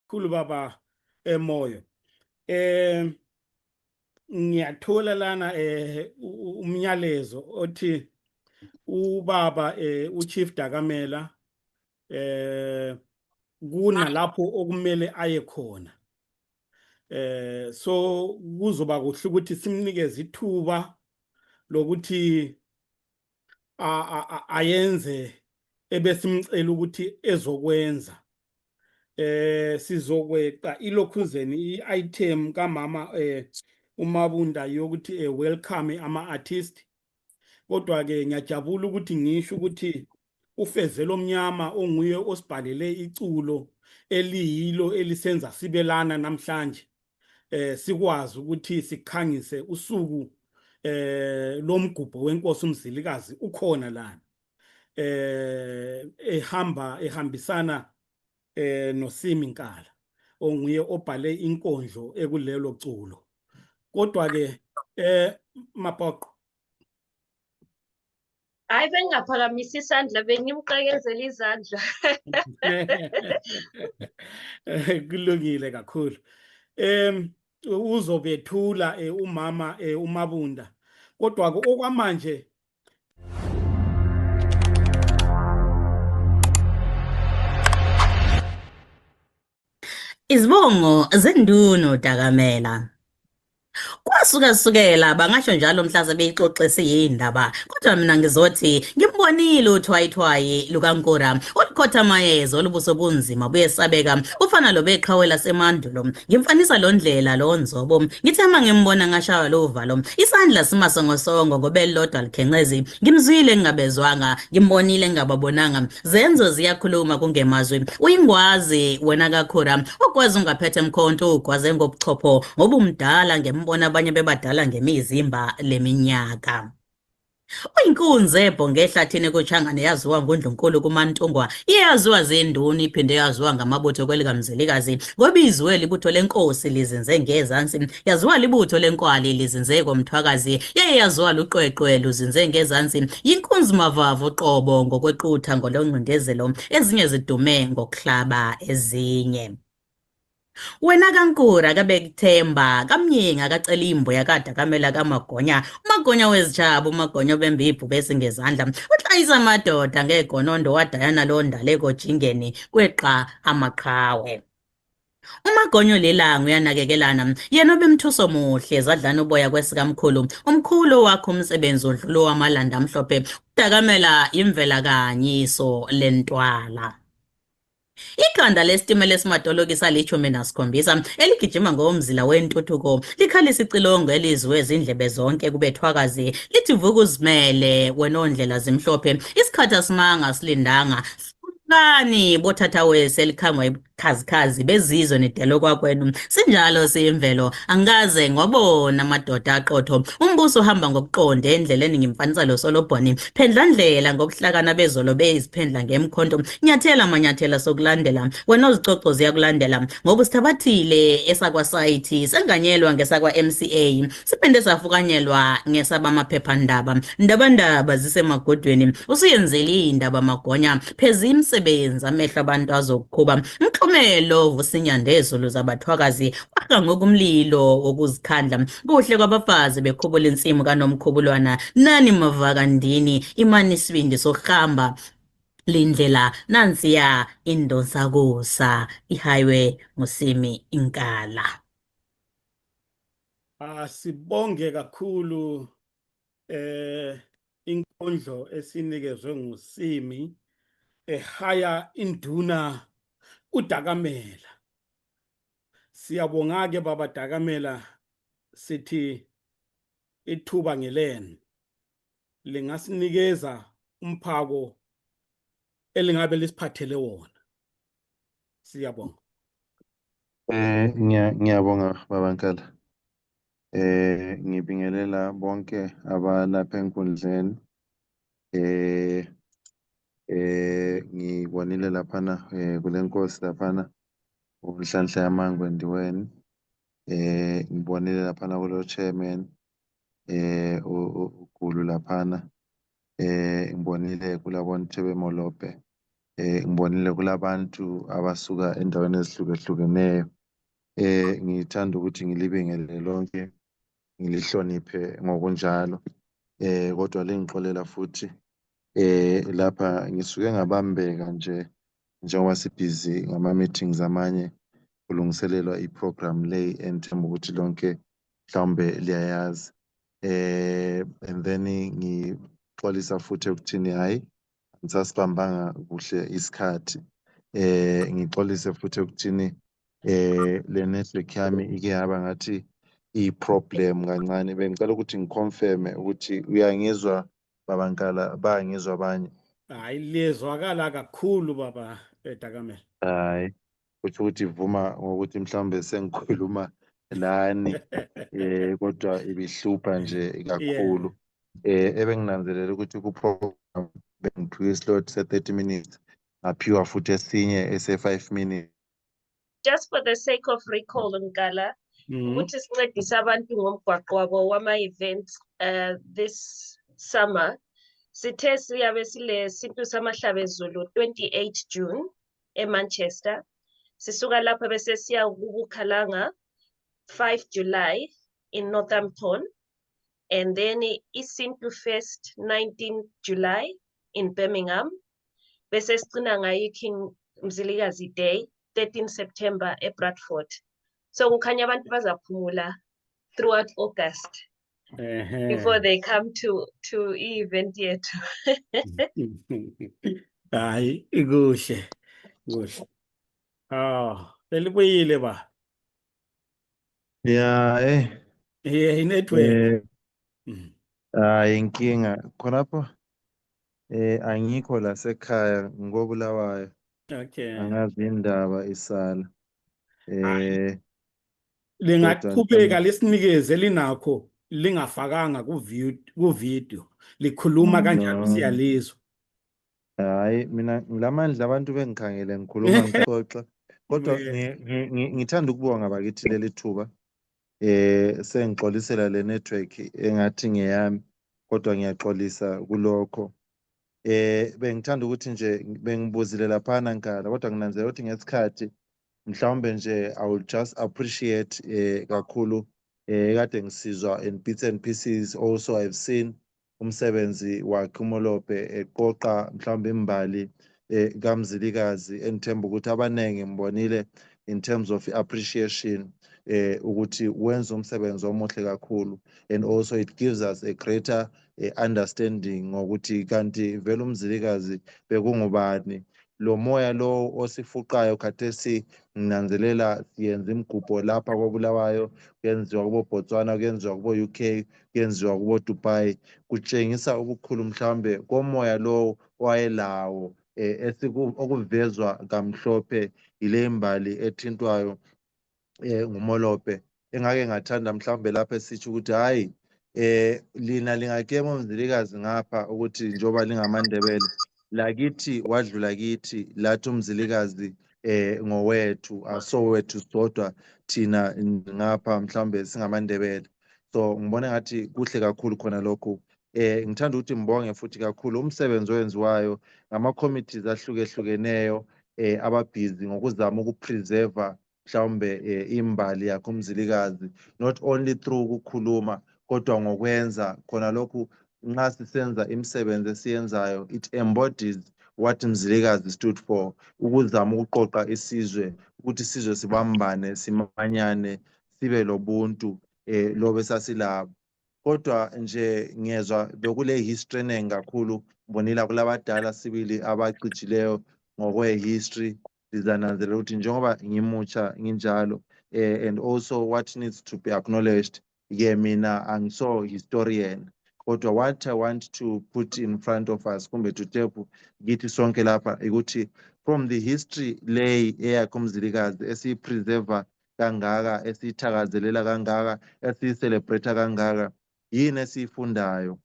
khulu baba Moyo. Eh ngiyathola lana umnyalezo othi ubaba uChief Dakamela kuna lapho okumele aye khona. So kuzoba kuhle ukuthi simnikeze ithuba lokuthi ayenze ebesimcela ukuthi ezokwenza. Sizokweqa ilokhuzeni iitem kamama uMabunda yokuthi welcome ama-artist. Kodwa ke ngiyajabula ukuthi ngisho ukuthi uFezelo Mnyama onguye osibhalele iculo eliyilo elisenza sibelana namhlanje sikwazi ukuthi sikhangise usuku lomgubho wenkosi uMzilikazi ukhona lana ehambisana noSimi Nkala onguye obhale inkondlo ekulelo culo. Kodwa ke Mapoqo Hayi bengingaphakamisa isandla bengimqekezela izandla. kulungile kakhulu. Uzobethula umama uMabunda. Kodwa ke okwamanje Izibongo zenduno Dakamela. Kwasukela bangasho njalo mhlaza beyixoxe yindaba kodwa mina ngizothi ngimbonile uthwayithwayi lukaNkura olukhotha amayezo olubuso bunzima buyesabeka ufana lo beqhawela semandulo ngimfanisa lo ndlela lo nzobo ngithema ngimbona ngashawa lo uvalo isandla simasongosongo ngobelilodwa likhencezi ngimzwile ngingabezwanga ngimbonile ngingababonanga zenzo ziyakhuluma kungemazwi uyingwazi wena kaKhura okwazi ungaphethe emkhonto ugwaze ngobuchopho ngoba umdala ngembona abanye bebadala ngemizimba leminyaka. Uyinkunzi ebhonge ehlathini kuChangane yaziwa nguNdlunkulu kuMantungwa iyaziwa zenduni iphinde yaziwa ngamabutho kwelikaMzilikazi ngoba izwe libutho lenkosi lizinze ngezansi yaziwa libutho lenkwali lizinze komthwakazi yaziwa luqweqwe luzinze ngezansi yinkunzi mavavu uqobo ngokwequtha ngolongcindezelo ezinye zidume ngokuhlaba ezinye. Wena kaNkura kabekuthemba kamnyenga akacela imbo yakadakamela kaMagonya uMagonya wezijaba uMagonya bembibhu besingezandla uxayisa amadoda ngegonondo wadayana lo ndaleko jingeni kweqa amaqhawe. uMagonya lelangu uyanakekelana yena obemthuso muhle zadlana uboya kwesikamkhulu umkhulu wakhe umsebenzi odlulo wamalanda amhlophe uDakamela imvela kanyiso lentwala. Ikhanda lesitimela esimatolokisa li-17 eligijima ngomzila wentuthuko likhalisa icilongo elizwe izindlebe zonke kubethwakazi lithi vuka uzimele wena ondlela zimhlophe isikhathi asimanga silindanga kani bothatha wese likhangwa ikhazikhazi bezizwe nedelo kwakwenu sinjalo siyimvelo angikaze ngwabona amadoda aqotho umbuso uhamba ngokuqonda endleleni ngimfanisa lo Solobhoni phendlandlela ngokuhlakana bezolo beziphendla ngemkhonto nyathela amanyathela sokulandela wena ozicoco ziyakulandela ngoba sithabathile esakwasayithi senganyelwa ngesakwa MCA siphinde safukanyelwa ngesaba amaphephandaba ndabandaba zisemagodweni usuyenzele indaba Magonya phezimse umsebenzi amehlo abantu azokukhuba umxhumelo vusinyandezulu zabathwakazi kwaka ngokumlilo wokuzikhandla kuhle kwabafazi bekhubula insimu kaNomkhubulwana nani mavakandini imani isibindi sokuhamba lindlela nansiya indonsakusa ihighway ngusimi Nkala. Sibonge kakhulu inkondlo esinikezwe ngusimi ehaya induna uDakamela. Siyabonga ke baba Dakamela sithi ithuba ngelene lingasinikeza umphako elingabe lisiphathele wona. Siyabonga. Ngiyabonga baba Nkala. Ngibingelela bonke abalapha enkundleni. Ngibonile laphana kule nkosi laphana uNhlanhla Yamangwe Ndiweni. Ngibonile laphana kulo chairman uGulu laphana. Ngibonile kulabona Thebe Molope ngibonile kulabantu abasuka endaweni ezihlukehlukeneyo. Ngithanda ukuthi ngilibingelele lonke, ngilihloniphe ngokunjalo. Kodwa lingixolela futhi lapha ngisuke ngabambeka nje njengoba sibhizi ngama-meetings amanye kulungiselelwa i-program le enithemba ukuthi lonke mhlawumbe liyayazi. And then ngixolisa futhi ekuthini hhayi ngisasibambanga kuhle isikhathi. Ngixolise futhi ekuthini le network yami ike yaba ngathi i-problem kancane. Bengicela ukuthi ngiconfirme ukuthi uyangizwa babankala, bayangizwa abanye. Hayi liyezwakala kakhulu baba Dakamele. Hayi, kusho ukuthi ivuma ngokuthi mhlawumbe sengikhuluma nani kodwa ibihlupha nje kakhulu. Ebenginanzelela ukuthi ku-program bengiphiwe islot se-30 minutes ngaphiwa futhi esinye ese-5 minutes. Just for the sake of recall, Nkala, ukuthi sincedise abantu ngomgwaqo wabo wama-events this summer. Sithe siyabe sile sintu samahlabezulu 28 June eManchester. Sisuka lapha bese siya kuBukhalanga 5 July in Northampton. And then iSintu Fest 19 July in Birmingham. Bese sigcina ngayo King Mzilikazi Day 13 September eBradford. So kukhanya abantu bazaphumula throughout August before they come to event yethu. Hayi kuhle. Selibuyile ba. Yeah, inetwork. hayi inkinga khonapho angikho la sekhaya ngobulawayo. Okay. Angazi indaba isala. Lingaqhubeka lesinikeze linakho lingafakanga ku-video likhuluma kanjalo siyalizwa. Hayi mina ngilamandla abantu bengikhangele ngikhuluma ngixoxa kodwa ngithanda ukubonga bakithi leli thuba. Sengixolisela le network engathi ngeyami kodwa ngiyaxolisa kulokho. Bengithanda ukuthi nje bengibuzile laphana Nkala kodwa nginanzela ukuthi ngesikhathi mhlawumbe nje I will just appreciate kakhulu kade ngisizwa in bits and pieces. Also I've seen umsebenzi wakhe uMolope eqoqa mhlawumbe imbali kaMzilikazi enithemba ukuthi abanenge ngibonile in terms of appreciation ukuthi wenza umsebenzi omuhle kakhulu, and also it gives us a greater understanding ngokuthi kanti vele uMzilikazi bekungubani. Lo moya lo osifuqayo khathesi nginanzelela siyenza imigubho lapha koBulawayo, kuyenziwa kubo Botswana, kuyenziwa kubo UK, kuyenziwa kubo Dubai. Kutshengisa ubukhulu mhlawumbe komoya lo wayelawo okuvezwa kamhlophe ile mbali ethintwayo nguMolope. Engake ngathanda mhlawumbe lapha esitsho ukuthi hayi lina lingakema uMzilikazi ngapha ukuthi njoba lingamaNdebele lakithi wadlula kithi lathi uMzilikazi ngowethu asowethu sodwa thina ngapha mhlawumbe singamaNdebele. So ngibona ngathi kuhle kakhulu khona lokho. Ngithanda ukuthi ngibonge futhi kakhulu umsebenzi owenziwayo ngama-committees ahlukehlukeneyo ababhizi ngokuzama ukupreserva mhlawumbe imbali yakho uMzilikazi, not only through ukukhuluma kodwa ngokwenza khona lokhu. Nxa sisenza imisebenzi esiyenzayo it embodies what Mzilikazi stood for, ukuzama ukuqoqa isizwe ukuthi isizwe sibambane, simanyane, sibe lobuntu lobe sasilabo. Kodwa nje ngiyezwa bekule history enengi kakhulu. Ngibonile kulabadala sibili abacijileyo ngokwe-history. Sizananzelela ukuthi njengoba ngimutsha nginjalo and also what needs to be acknowledged, mina angiso historian, kodwa what I want to put in front of us kumbe tutepu kithi sonke lapha ukuthi from the history lay eyakho uMzilikazi esiyipreserva kangaka, esiyithakazelela kangaka, esiyicelebrate kangaka, yini esiyifundayo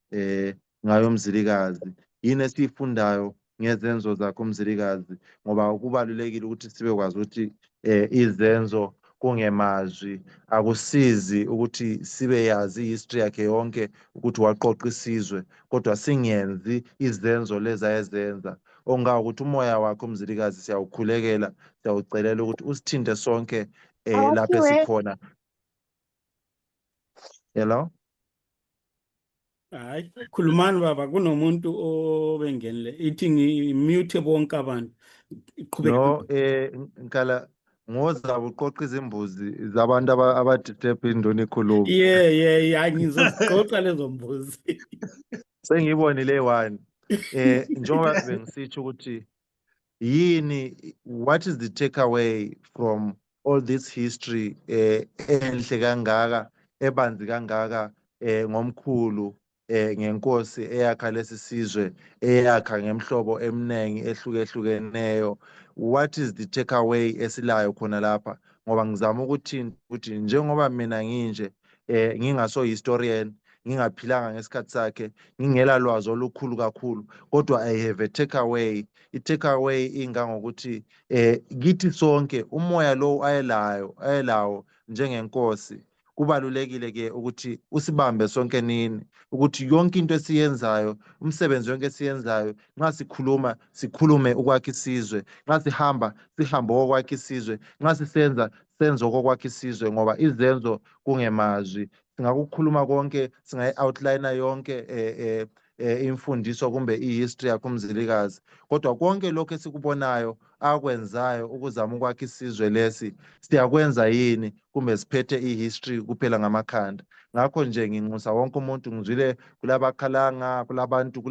ngayo uMzilikazi, yini esiyifundayo ngezenzo zakho uMzilikazi, ngoba kubalulekile ukuthi sibekwazi ukuthi izenzo kungemazwi akusizi ukuthi sibe yazi history yakhe yonke ukuthi waqoqa isizwe, kodwa singenzi izenzo lezi ayezenza. ongakuthi umoya wakho Mzilikazi siyawukhulekela siyawucelela ukuthi usithinte sonke lapha esikhona. Hello? Hayi, khulumani baba, kunomuntu obengenile ithi ngimute bonke abantu. Iqhubeka. No, Nkala ngoza uqoqa izimbuzi zabantu abadisturb indoni ikhuluma. Yeah, ngizozixoxa lezo mbuzi. Sengibonile one. Njengoba bengisitsho ukuthi yini, what is the takeaway from all this history enhle kangaka ebanzi kangaka ngomkhulu ngenkosi eyakha lesi sizwe eyakha ngemhlobo eminingi ehlukehlukeneyo. What is the takeaway esilayo khona lapha? Ngoba ngizama ukuthi njengoba mina nginje ngingaso historian, ngingaphilanga ngesikhathi sakhe, ngingela lwazi olukhulu kakhulu, kodwa I have a takeaway. I-takeaway ingangokuthi kithi sonke umoya lo ayelawo njengenkosi, kubalulekile ke ukuthi usibambe sonke nini, ukuthi yonke into esiyenzayo, umsebenzi wonke esiyenzayo, nxa sikhulume ukwakha isizwe, nxa sihambe okwakha isizwe, nxa senze okwakha isizwe, ngoba izenzo kungemazwi. Singakukhuluma konke, singayi-outline yonke imfundiso kumbe i-history yakho Mzilikazi, kodwa konke lokho esikubonayo akwenzayo ukuzama ukwakha isizwe lesi, siyakwenza yini kumbe siphethe i-history kuphela ngamakhanda? Ngakho nje nginxusa wonke umuntu, ngizwile kulabakhalanga, kulabantu,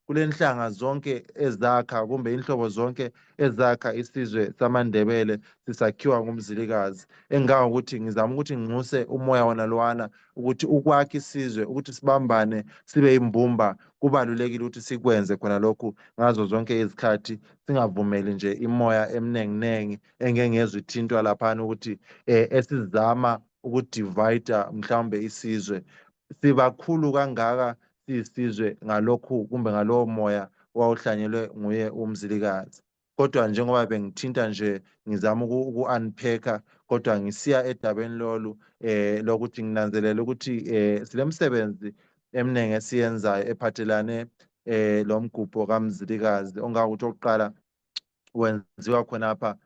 kulenhlanga zonke ezakha kumbe inhlobo zonke ezakha isizwe samaNdebele sisakhiwa nguMzilikazi. Engangokuthi ngizama ukuthi nginxuse umoya wona lowana ukuthi ukwakha isizwe, ukuthi sibambane sibe imbumba, kubalulekile ukuthi sikwenze khona lokhu ngazo zonke izikhathi, singavumeli nje imoya eminenginengi engengezwe ithintwa laphana ukuthi esizama ukudivide mhlawumbe isizwe. Sibakhulu kangaka siyisizwe ngalokhu kumbe ngalowo moya owawuhlanyelwe nguye uMzilikazi. Kodwa njengoba bengithinta nje ngizama uku-unpack-a, kodwa ngisiya edabeni lolu lokuthi nginanzelela ukuthi silemsebenzi eminingi esiyenzayo ephathelane lo mgubho kaMzilikazi, ongakuthi okuqala wenziwa khonapha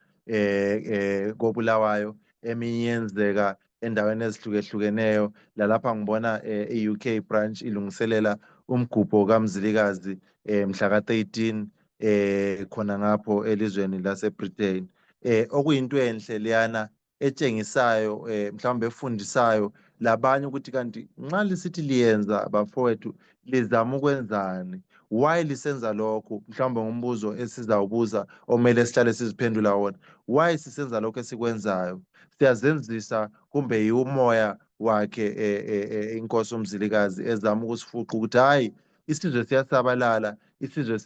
koBulawayo, eminye yenzeka endaweni ezihlukehlukeneyo. Lalapha ngibona i-UK branch ilungiselela umgubho kaMzilikazi mhla ka-13 khona ngapho elizweni laseBritain. Okuyinto enhle leyana etshengisayo mhlawumbe efundisayo labanye ukuthi kanti nxa lisithi liyenza bafowethu lizama ukwenzani, why lisenza lokhu? Mhlawumbe ngumbuzo esizawubuza omele sihlale siziphendula wona. Why sisenza lokhu esikwenzayo? Siyazenzisa kumbe yiumoya wakhe inkosi uMzilikazi ezama ukusifuqa ukuthi hayi, isizwe siyasabalala, isizwe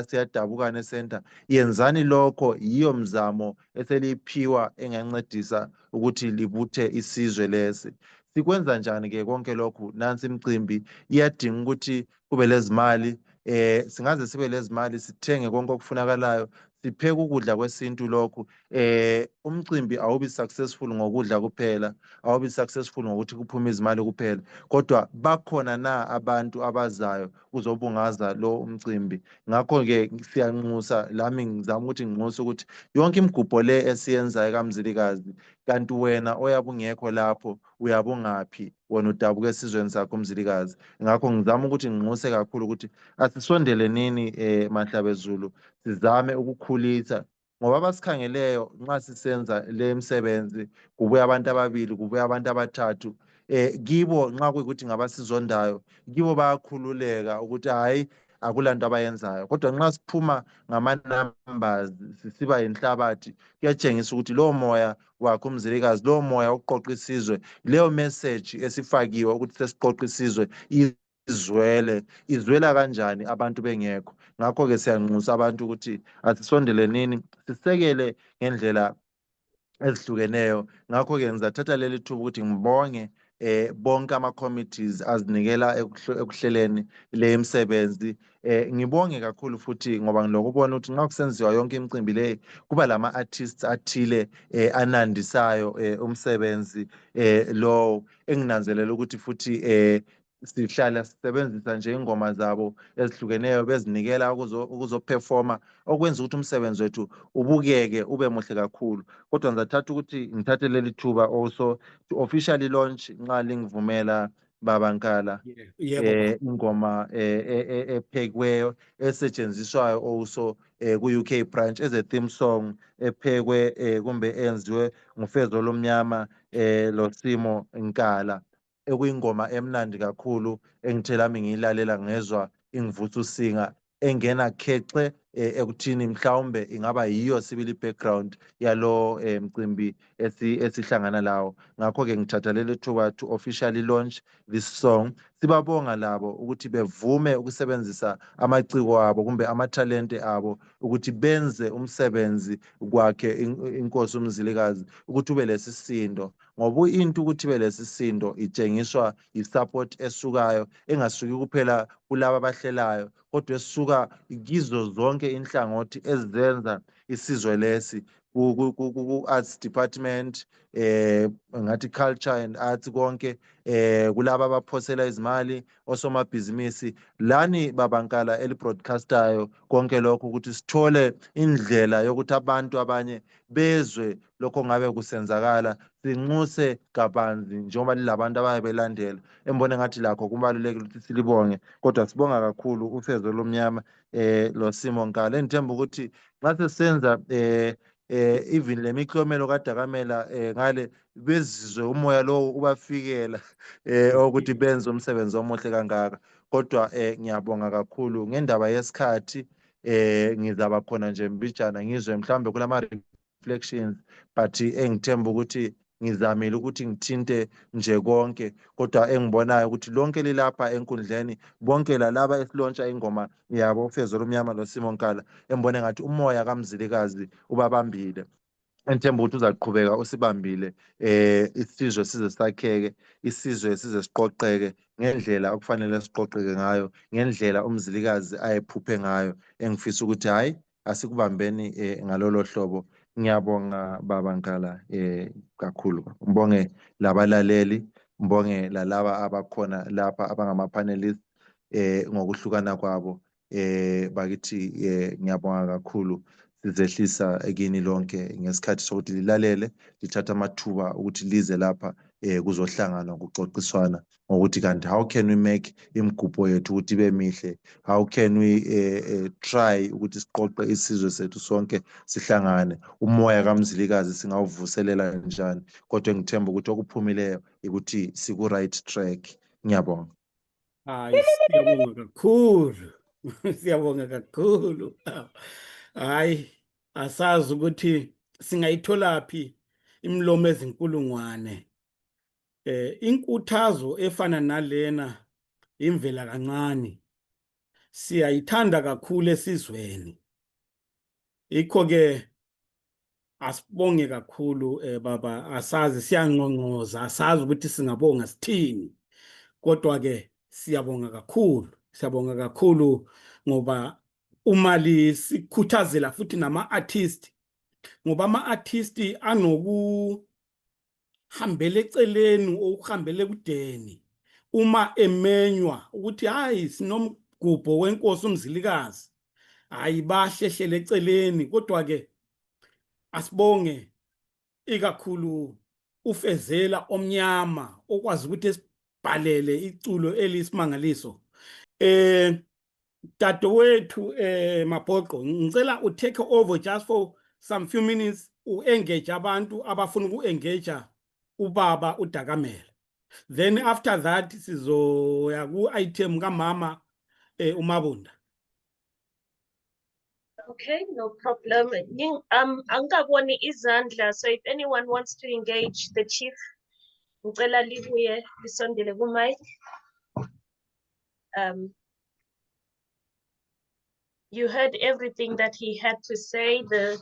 siyadabukana esenta, yenzani lokho? Yiyo mzamo eseliphiwa engancedisa ukuthi libuthe isizwe lesi. Sikwenza njani ke konke lokhu? Nansi imicimbi iyadinga ukuthi kube lezimali, singaze sibe lezimali, sithenge konke okufunakalayo, sipheke ukudla kwesintu lokhu. Umcimbi awubi successful ngokudla kuphela, awubi successful ngokuthi kuphume izimali kuphela, kodwa bakhona na abantu abazayo kuzobungaza lo umcimbi? Ngakho-ke siyanxusa, lami ngizama ukuthi nginxuse ukuthi yonke imigubho le esiyenzayo kaMzilikazi, kanti wena oyabe ungekho lapho uyabe ungaphi? Wena udabuka esizweni sakho Mzilikazi. Ngakho ngizama ukuthi nginxuse kakhulu ukuthi asisondele nini Mahlabezulu, sizame ukukhulisa, ngoba abasikhangeleyo nxa sisenza le msebenzi kubuya abantu ababili, kubuya abantu abathathu, kibo nxa kuyikuthi ngabasizondayo, kibo bayakhululeka ukuthi hayi akulanto abayenzayo. Kodwa nxa siphuma ngama-numbers sisiba yinhlabathi, kuyatshengisa ukuthi lowo moya wakho uMzilikazi, lowo moya uqoqa isizwe, leyo message esifakiwe ukuthi sesiqoqa isizwe izwela kanjani abantu bengekho. Ngakho-ke siyanxusa abantu ukuthi asisondele nini, sisekele ngendlela ezihlukeneyo. Ngakho-ke ngizathatha leli thuba ukuthi ngibonge bonke ama-committees azinikela ekuhleleni le imisebenzi. Ngibonge kakhulu futhi ngoba ngilokubona ukuthi nxa kusenziwa yonke imicimbi le kuba lama-artists athile anandisayo umsebenzi lo, enginanzelela ukuthi futhi sihlala sisebenzisa nje ingoma zabo ezihlukeneyo bezinikela ukuzoperforma okwenza ukuthi umsebenzi wethu ubukeke ube muhle kakhulu. Kodwa ngizathatha ukuthi ngithathe leli thuba also to officially launch nxa lingivumela Baba Nkala Yebo. ingoma ephekweyo esetshenziswayo also ku-UK branch as a theme song ephekwe kumbe enziwe nguFezo Lomnyama lo Simo Nkala ekuyingoma emnandi kakhulu engithela ami ngiyilalela ngezwa ingivutha usinga engena khexe ekuthini mhlawumbe ingaba yiyo sibili background yalo mcimbi esihlangana lawo. Ngakho-ke ngithatha leli thuba to officially launch this song. Sibabonga labo ukuthi bevume ukusebenzisa amaciko abo kumbe amathalente abo ukuthi benze umsebenzi kwakhe inkosi uMzilikazi ukuthi ube lesisindo, ngoba into ukuthi ube lesisindo itshengiswa isupport esukayo engasuki kuphela kulabo abahlelayo kodwa esuka kizo zonke inhlangothi ezenza isizwe lesi ku-arts department ngathi culture and arts konke kulabo abaphosela izimali osomabhizinisi lani Baba Nkala elibroadcastayo konke lokho ukuthi sithole indlela yokuthi abantu abanye bezwe lokho ngabe kusenzakala sinxuse kabanzi njengoba lilabantu abaye belandela embone ngathi lakho kubalulekile ukuthi silibonge. Kodwa sibonga kakhulu uFezo Lomnyama lo Simo Nkala engithemba ukuthi nxa sesenza even le miklomelo kaDakamela ngale bezizwe umoya lowo ubafikela ukuthi benze umsebenzi omuhle kangaka. Kodwa ngiyabonga kakhulu ngendaba yesikhathi ngizaba khona nje mbijana ngizwe mhlawumbe kulama reflections but engithemba ukuthi ngizamile ukuthi ngithinte nje konke kodwa engibonayo ukuthi lonke lilapha enkundleni bonke lalaba esilontsha ingoma yabo uFezo Lomnyama lo Simo Nkala embone ngathi umoya kaMzilikazi ubabambile. Engithemba ukuthi uzaqhubeka usibambile isizwe size sakheke, isizwe size siqoqeke ngendlela okufanele siqoqeke ngayo, ngendlela uMzilikazi ayephuphe ngayo. Engifisa ukuthi hayi asikubambeni ngalolo hlobo. Ngiyabonga Baba Nkala kakhulu. Ngibonge labalaleli, ngibonge lalaba abakhona lapha abangama panelists ngokuhlukana kwabo bakithi ngiyabonga kakhulu. Sizehlisa ekini lonke ngesikhathi sokuthi lilalele lithatha amathuba ukuthi lize lapha kuzohlanganwa kuxoxiswana ngokuthi kanti how can we make imigubho yethu ukuthi ibe mihle, how can we try ukuthi siqoqe isizwe sethu sonke sihlangane, umoya kaMzilikazi singawuvuselela njani. Kodwa ngithemba ukuthi okuphumileyo ukuthi siku right track. Ngiyabonga. Hayi, siyabonga kakhulu. Siyabonga kakhulu. Hayi, asazi ukuthi singayitholaphi imlomo ezinkulungwane. Inkuthazo efana nalena imvela kancane. Siyayithanda kakhulu esizweni. Ikho ke asibonge kakhulu baba, asazi siyangqongqoza, asazi ukuthi singabonga sithini. Kodwa ke siyabonga kakhulu. Siyabonga kakhulu ngoba uma lisikhuthazela futhi nama-artist, ngoba ama-artist anokuhambela eceleni okuhambele kudeni uma emenywa ukuthi hayi sinomgubho wenkosi uMzilikazi, hayi bahlehlele eceleni. Kodwa ke asibonge ikakhulu uFezela Omnyama okwazi ukuthi esibhalele iculo elisimangaliso. Dadewethu Mabhoqo, ngicela take over just for some few minutes u-engage abantu abafuna uku-engage ubaba uDakamela. Then after that sizoya ku-item kamama uMabunda. Okay, no problem. Angikaboni izandla, so if anyone wants to engage the chief, ngicela libuye lisondele ku-mic. You heard everything that he had to say, the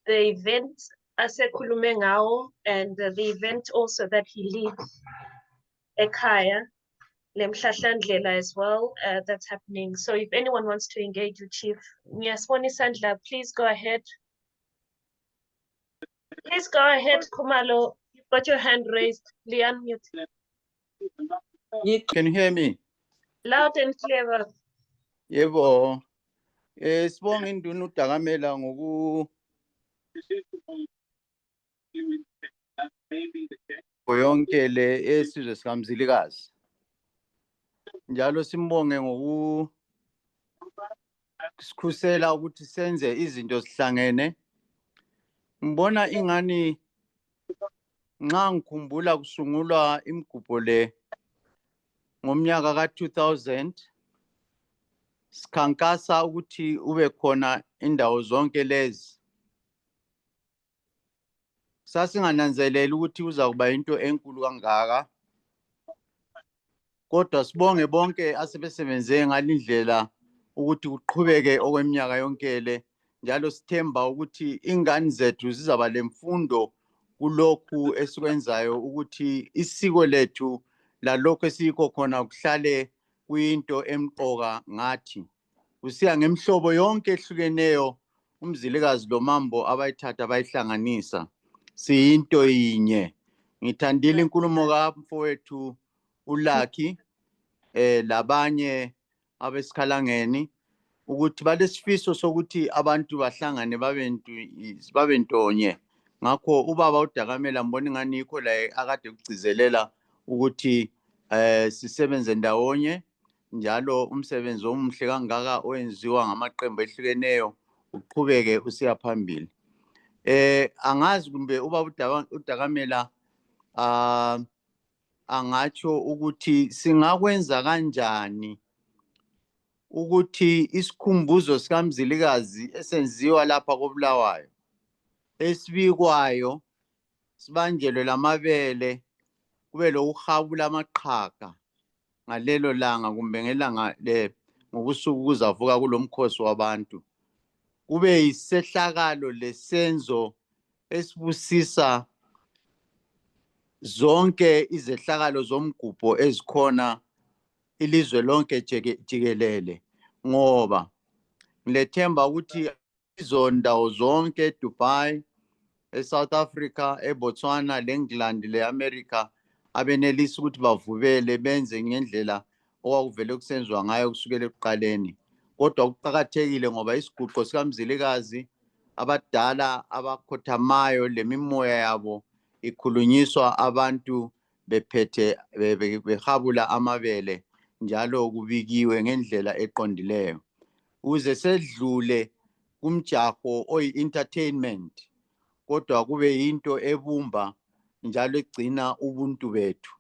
event asekhulume ngawo, and the event also that he leads ekhaya lemhlahlandlela as well, that's happening. So if anyone wants to engage with Chief Ngiyasibona isandla, please go ahead. Please go ahead, Khumalo. You've got your hand raised. Unmute. Can you hear me? Loud and clear. Yebo. Sibonga induna uDakamela ngoku yonke le esizwe sikaMzilikazi. Njalo simbonge ngoku sikhusela ukuthi senze izinto sihlangene. Ngibona ingani nxa ngikhumbula kusungulwa imigubho le ngomnyaka ka-2000 sikhankasa ukuthi ube khona indawo zonke lezi. Sasingananzeleli ukuthi uza kuba into enkulu kangaka. Kodwa sibonge bonke asebesebenze ngalindlela ukuthi kuqhubeke okweminyaka yonke le. Njalo sithemba ukuthi ingane zethu zizaba lemfundo kulokhu esikwenzayo ukuthi isiko lethu lalokho esiyikho khona kuhlale kuyinto emqoka ngathi. Kusiya ngemhlobo yonke ehlukeneyo uMzilikazi loMambo abayithatha bayihlanganisa. Siyinto yinye. Ngithandile inkulumo kamfowethu uLucky labanye abesikhalangeni ukuthi balesifiso sokuthi abantu bahlangane babe ntonye. Ngakho ubaba uDakamela mbona ngani yikho la akade kugcizelela ukuthi sisebenze ndawonye njalo umsebenzi omuhle kangaka owenziwa ngamaqembu ehlukeneyo uqhubeke usiya phambili. Angazi kumbe ubaba uDakamela angatsho ukuthi singakwenza kanjani ukuthi isikhumbuzo sikaMzilikazi esenziwa lapha koBulawayo esibikwayo sibanjelwe lamabele kube lokuhabula amaqhaga ngalelo langa kumbe ngelanga ngokusuku kuzavuka kulomkhosi wabantu. Kube yisehlakalo lesenzo esibusisa zonke izehlakalo zomgubho ezikhona ilizwe lonke jikelele, ngoba ngilethemba ukuthi izondawo zonke eDubai, eSouth Africa, eBotswana, leEngland, leAmerica abenelisa ukuthi bavubele benze ngendlela okwakuvele kusenziwa ngayo kusukela ekuqaleni. Kodwa kuqakathekile ngoba isiguqo sikaMzilikazi abadala abakhothamayo lemimoya yabo ikhulunyiswa abantu bephethe behabula amabele njalo kubikiwe ngendlela eqondileyo. Uze sedlule kumjaho oyi-entertainment kodwa kube yinto ebumba njalo egcina ubuntu bethu.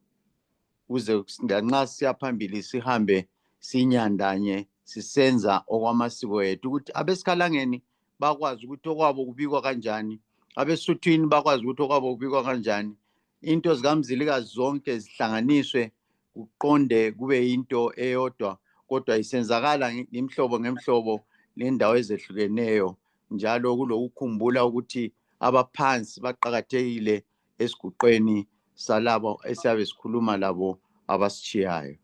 Uze nxa siya phambili sihambe sinyandanye sisenza okwamasiko ethu ukuthi abesikhalangeni bakwazi ukuthi okwabo kubikwa kanjani, abesuthwini bakwazi ukuthi okwabo kubikwa kanjani. Into zikaMzilikazi zonke zihlanganiswe kuqonde kube into eyodwa kodwa isenzakala imhlobo ngemhlobo lendawo ezehlukeneyo njalo kulokukhumbula ukuthi abaphansi baqakathekile esiguqweni salabo esiyabe sikhuluma labo abasitshiyayo.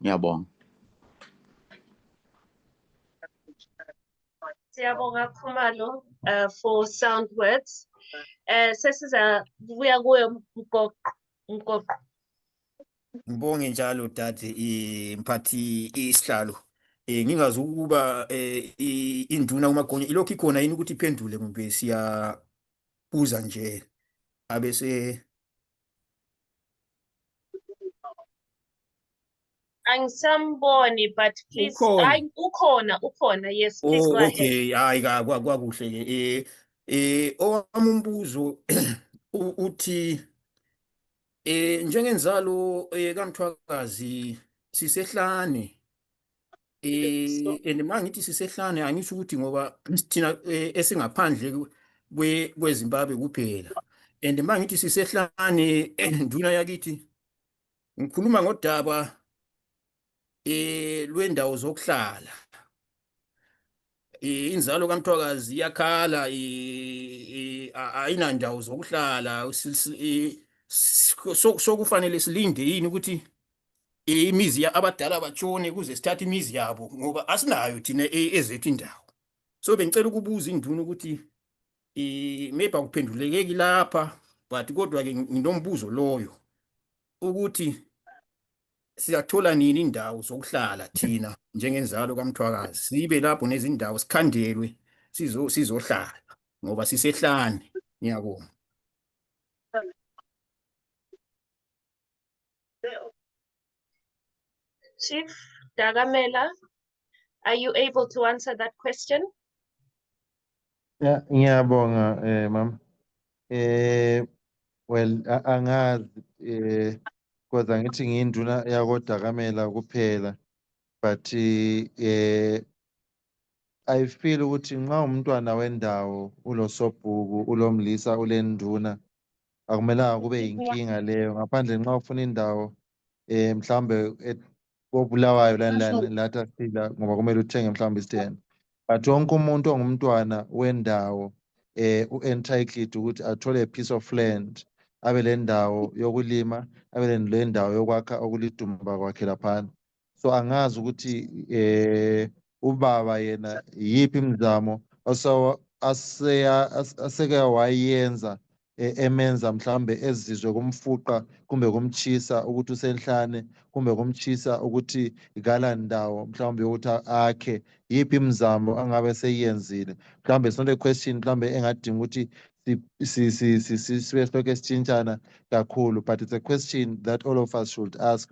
Ngiyabonga. Siyabonga Khumalo for sound words. Sesiza kuya kuye Mgoqo. Ngibonge njalo dade imphathi isihlalo. Ngingazi ukuba induna uMagonya ilokhu ikhona yini ukuthi iphendule kumbe siyabuza nje abese Angisamboni, but please ukhona, yes, please go ahead. Okay, hayi kwakuhle ke owami umbuzo uthi njengenzalo kaMthwakazi sisehlane and mangithi sisehlane angisho ukuthi ngoba thina esingaphandle kweZimbabwe kuphela, and mangithi sisehlane nduna yakithi ngikhuluma ngodaba lwendawo zokuhlala. Inzalo kaMthwakazi iyakhala ayinandawo zokuhlala, sokufanele silinde yini ukuthi imizi abadala batshone kuze sithathe imizi yabo ngoba asinayo thina ezethu indawo. So bengicela ukubuza induna ukuthi maybe akuphendulekeki lapha, but kodwa ke nginombuzo loyo ukuthi siyathola nini indawo zokuhlala thina njengenzalo kaMthwakazi, sibe lapho nezindawo sikhandelwe sizohlala ngoba sisehlane. Ngiyabonga. Chief Dagamela, are you able to answer that question? Yeah, ngiyabonga mama. Well, angazi kodwa ngithi ngiyinduna yakoDakamela kuphela, but I feel ukuthi nxa umntwana wendawo ulosobhuku ulomlisa ulenduna akumelanga kube yinkinga leyo, ngaphandle nxa ufuna indawo mhlambe koBulawayo lathi asila ngoba kumele uthenge mhlambe isithende, but wonke umuntu ongumntwana wendawo u-entitled ukuthi athole a piece of land, abe le ndawo yokulima, abe le ndawo yokwakha okulidumba kwakhe laphana. So angazi ukuthi ubaba yena yiphi imizamo aseke wayenza emenza mhlambe ezizwe kumfuqa kumbe kumchisa ukuthi usenhlane kumbe kumchisa ukuthi ikala ndawo mhlambe ukuthi akhe, yiphi imizamo angabe seyiyenzile. Mhlambe it's not a question mhlambe engadinga ukuthi sibe silokhu sitshintshana kakhulu, but it's a question that all of us should ask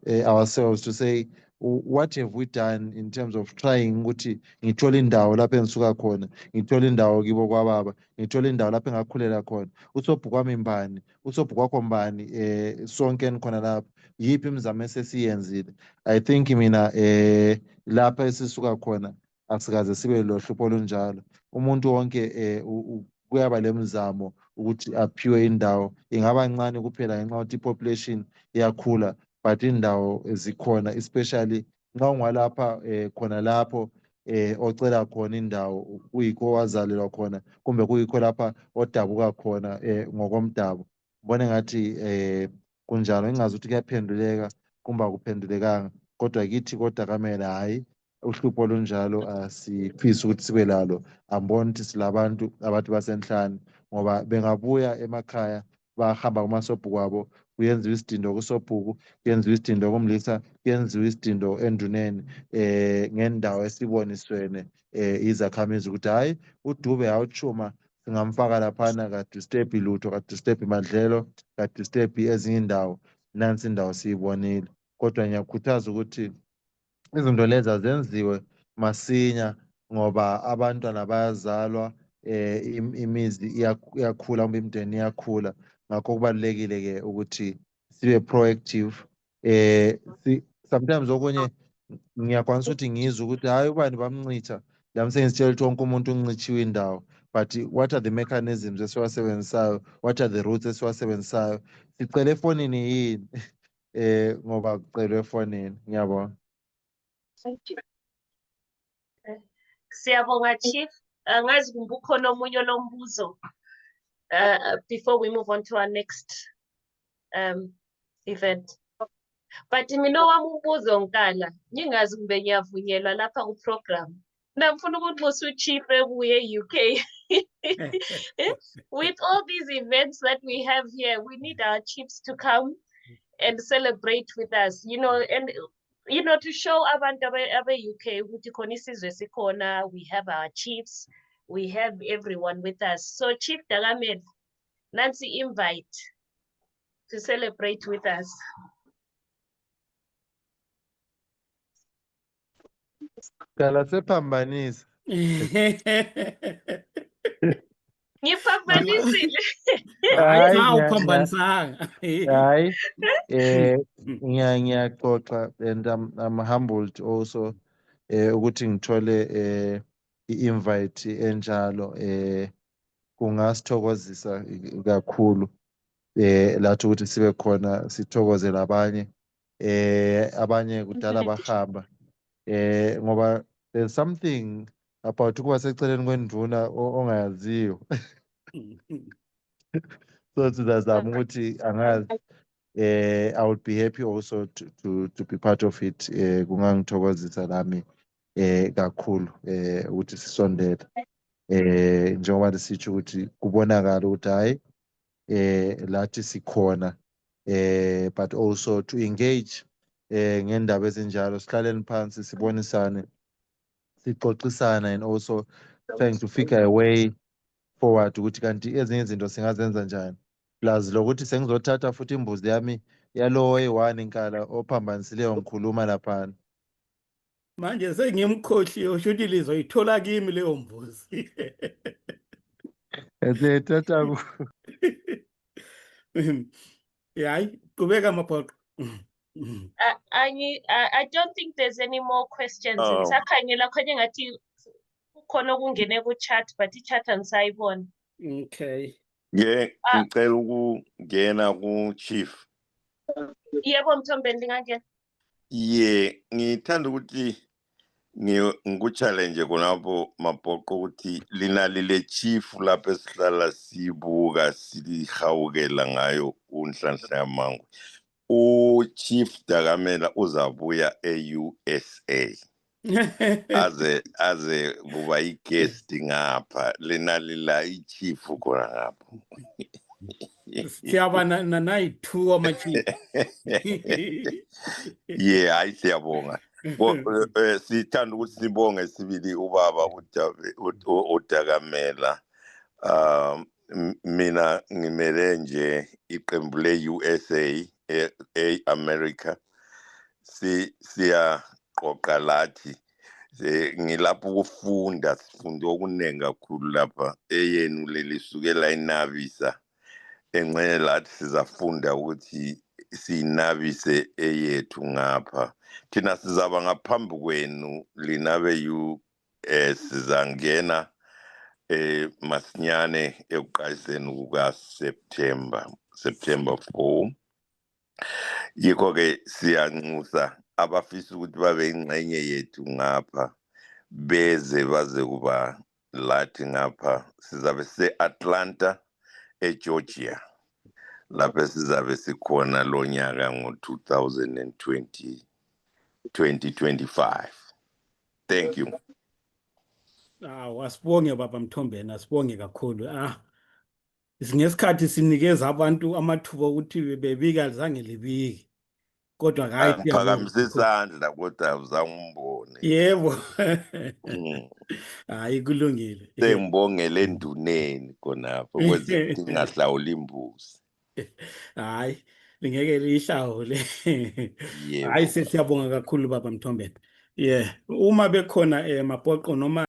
ourselves to say, what have we done in terms of trying ukuthi ngithole indawo lapho engisuka khona, ngithole indawo kibo kwababa, ngithole indawo lapho engakhulela khona, usobhuku wami mbani, usobhuku wakho mbani, sonke nikhona lapho, yiphi imizamo esesiyenzile. I think mina lapha esisuka khona asikaze sibe lohlupho olunjalo. Umuntu wonke kuyaba lemizamo ukuthi aphiwe indawo, ingaba ncane kuphela ngenxa yokuthi population iyakhula, but indawo zikhona, especially nxa ungwalapha khona lapho ocela khona indawo kuyikho wazalelwa khona kumbe kuyikho lapha odabuka khona ngokomdabu. Ngibone ngathi kunjalo, ngingazi ukuthi kuyaphenduleka kumbe akuphendulekanga, kodwa kithi koDakamele hayi uhlupho olunjalo asifisi ukuthi sibe lalo. Ambona ukuthi silabantu abathi basenhlane ngoba bengabuya emakhaya bahamba kumasobhuku abo, kuyenziwa isidindo kusobhuku, kuyenziwa isidindo kumlisa, kuyenziwa isidindo enduneni ngendawo esiboniswene izakhamizi ukuthi hayi uDube awuchuma singamfaka laphana kadisturb lutho, kadisturb Madlelo, kadisturb ezinye indawo, nansi indawo siyibonile. Kodwa ngiyakhuthaza ukuthi izinto lezi azenziwe masinya ngoba abantwana bayazalwa, imizi iyakhula kumbe imindeni iyakhula. Ngakho kubalulekile ke ukuthi sibe proactive. Sometimes okunye ngiyakwanisa ukuthi ngizwe ukuthi hayi ubani bamncitha, lami sengizitshela ukuthi wonke umuntu uncitshiwe indawo, but what are the mechanisms esiwasebenzisayo, what are the routes esiwasebenzisayo, sicele efonini yini ngoba kucelwe efonini. Ngiyabona. Siyabonga Chief. Angazi kumbe ukhona omunye lombuzo before we move on to our next event. But mina owami umbuzo Nkala, ngingazi kumbe ngiyavunyelwa lapha ku program. Ngifuna ukuthi uChief ebuye e-UK. With all these events that we have here, we need our chiefs to come and celebrate with us, and to show abantu abe-UK ukuthi khona isizwe sikhona, we have our chiefs, we have everyone with us. So Chief Dagamela, nansi invite to celebrate with us. Kala sephambanisa. Ngiphambanisile. Hayi cha uphambanisanga. Hayi ngiyaxoxa and I'm humbled also ukuthi ngithole i-invite enjalo, kungasithokozisa kakhulu lathi ukuthi sibe khona sithokoze labanye abanye kudala bahamba ngoba there's something about ukuba seceleni kwenduna ongayaziyo. So sizazama ukuthi angazi I would be happy also to be part of it. Kungangithokozisa nami kakhulu ukuthi sisondele njengoba lisitsho ukuthi kubonakala ukuthi hayi lathi sikhona, but also to engage ngendaba ezinjalo, sihlaleni phansi sibonisane, sixoxisana, and also trying to figure a way forward ukuthi kanti ezinye izinto singazenza njani. Plus lokuthi sengizothatha futhi imbuzi yami yalowo eyi-1 Nkala ophambanisileyo ngikhuluma laphana. Manje sengimkhohliwe usho ukuthi lizoyithola kimi leyo mbuzi. Ethatha Hayi, qhubeka Maphoqo. I don't think there's any more questions. Oh. Ngisakhangela khanye ngathi kukhona okungene ku-chat but i-chat angisayiboni. Okay. Ngicela ukungena ku-chief. Yebo Mthombeni ngingangena. Ngithanda ukuthi ngikuchallenge khonapho Maphoqo ukuthi linali le chief lapho esihlala sibuka silihawukela ngayo uNhlanhla Yamangwe. U-Chief Dakamela uzabuya e-USA aze kuba i-guest ngapha linali la i-chief khona ngapho. Siyaba nayi-2 ama-chief. Hayi siyabonga. Sithanda ukuthi sibonge sibili ubaba uDakamela. Mina ngimele nje iqembu le-USA e-America. Siyaqoqa lathi ngilapho ukufunda, sifunde okuningi kakhulu lapha eyenu lelisukela inabisa enqene lathi sizafunda ukuthi sinabise eyethu ngapha. Thina sizaba ngaphambi kwenu linabe US sizangena masinyane ekuqaliseni kuka September 4. Yikho ke siyanxusa abafisa ukuthi babe ingxenye yethu ngapha beze baze kuba lathi ngapha. Sizabe se-Atlanta eGeorgia lapho sizabe sikhona lo nyaka ngo-2025. Thank you. Asibonge baba Mthombeni, asibonge kakhulu. Singesikhathi sinikeza abantu amathuba ukuthi bebika zange libike. Kodwa hayi Phakamise isandla kodwa uzangimbone. Yebo. Hayi kulungile. Sengibongele enduneni khonapho ukuze ngingahlawula imbuzi. Hayi lingeke lihlawule. Hayi siyabonga kakhulu baba Mthombeni. Uma bekhona Maphoqo noma